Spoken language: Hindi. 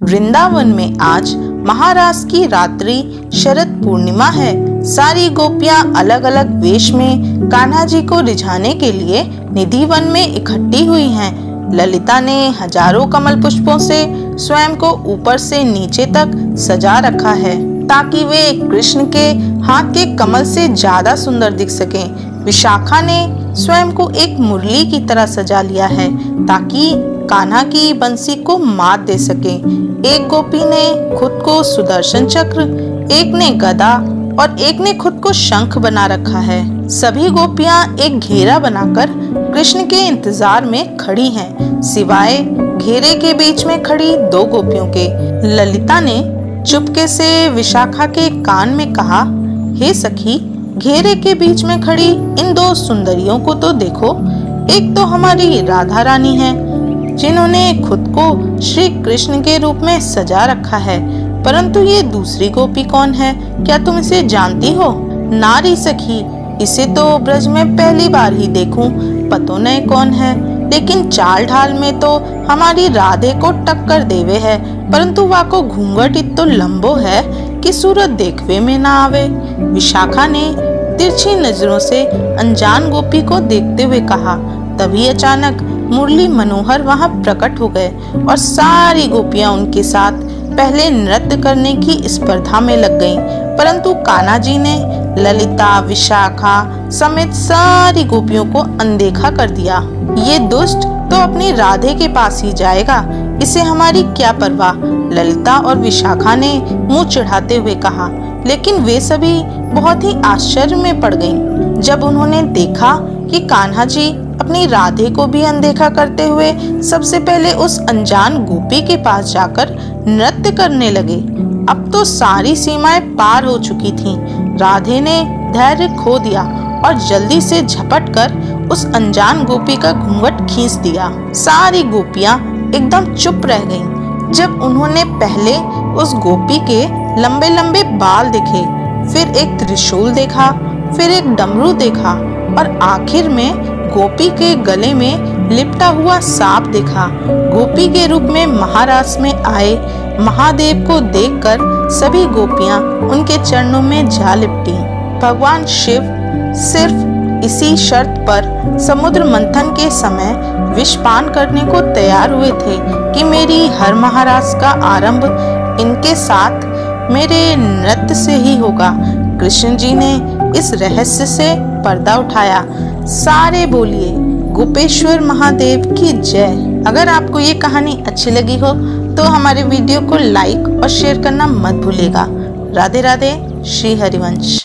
वृंदावन में आज महारास की रात्रि शरद पूर्णिमा है। सारी गोपियां अलग अलग वेश में कान्हा जी को रिझाने के लिए निधि वन में इकट्ठी हुई हैं। ललिता ने हजारों कमल पुष्पों से स्वयं को ऊपर से नीचे तक सजा रखा है ताकि वे कृष्ण के हाथ के कमल से ज्यादा सुंदर दिख सकें। विशाखा ने स्वयं को एक मुरली की तरह सजा लिया है ताकि कान्हा की बंसी को मात दे सके। एक गोपी ने खुद को सुदर्शन चक्र, एक ने गदा और एक ने खुद को शंख बना रखा है। सभी गोपियां एक घेरा बनाकर कृष्ण के इंतजार में खड़ी हैं, सिवाय घेरे के बीच में खड़ी दो गोपियों के। ललिता ने चुपके से विशाखा के कान में कहा, हे सखी, घेरे के बीच में खड़ी इन दो सुंदरियों को तो देखो। एक तो हमारी राधा रानी है जिन्होंने खुद को श्री कृष्ण के रूप में सजा रखा है, परंतु ये दूसरी गोपी कौन है? क्या तुम इसे जानती हो? नारी सखी, इसे तो ब्रज में पहली बार ही देखूं, पतो नहीं कौन है, लेकिन चाल ढाल में तो हमारी राधे को टक्कर देवे है, परंतु वाको घूंघट इतो लंबो है कि सूरत देखवे में ना आवे। विशाखा ने तिरछी नजरों से अनजान गोपी को देखते हुए कहा। तभी अचानक मुरली मनोहर वहां प्रकट हो गए और सारी गोपियां उनके साथ पहले नृत्य करने की स्पर्धा में लग गईं, परंतु कान्हा जी ने ललिता, विशाखा समेत सारी गोपियों को अनदेखा कर दिया। ये दुष्ट तो अपनी राधे के पास ही जाएगा, इसे हमारी क्या परवाह, ललिता और विशाखा ने मुंह चढ़ाते हुए कहा। लेकिन वे सभी बहुत ही आश्चर्य में पड़ गईं जब उन्होंने देखा कि कान्हा जी अपनी राधे को भी अनदेखा करते हुए सबसे पहले उस अनजान गोपी के पास जाकर नृत्य करने लगे। अब तो सारी सीमाएं पार हो चुकी थीं। राधे ने धैर्य खो दिया और जल्दी से झपट कर उस अनजान गोपी का घूंघट खींच दिया। सारी गोपियां एकदम चुप रह गईं जब उन्होंने पहले उस गोपी के लंबे लंबे बाल देखे, फिर एक त्रिशूल देखा, फिर एक डमरू देखा और आखिर में गोपी के गले में लिपटा हुआ सांप देखा। गोपी के रूप में महारास में आए महादेव को देखकर सभी गोपियां उनके चरणों में जा लिपटी। भगवान शिव सिर्फ इसी शर्त पर समुद्र मंथन के समय विषपान करने को तैयार हुए थे कि मेरी हर महारास का आरंभ इनके साथ मेरे नृत्य से ही होगा। कृष्ण जी ने इस रहस्य से पर्दा उठाया। सारे बोलिए गोपेश्वर महादेव की जय। अगर आपको ये कहानी अच्छी लगी हो तो हमारे वीडियो को लाइक और शेयर करना मत भूलिएगा। राधे राधे। श्री हरिवंश।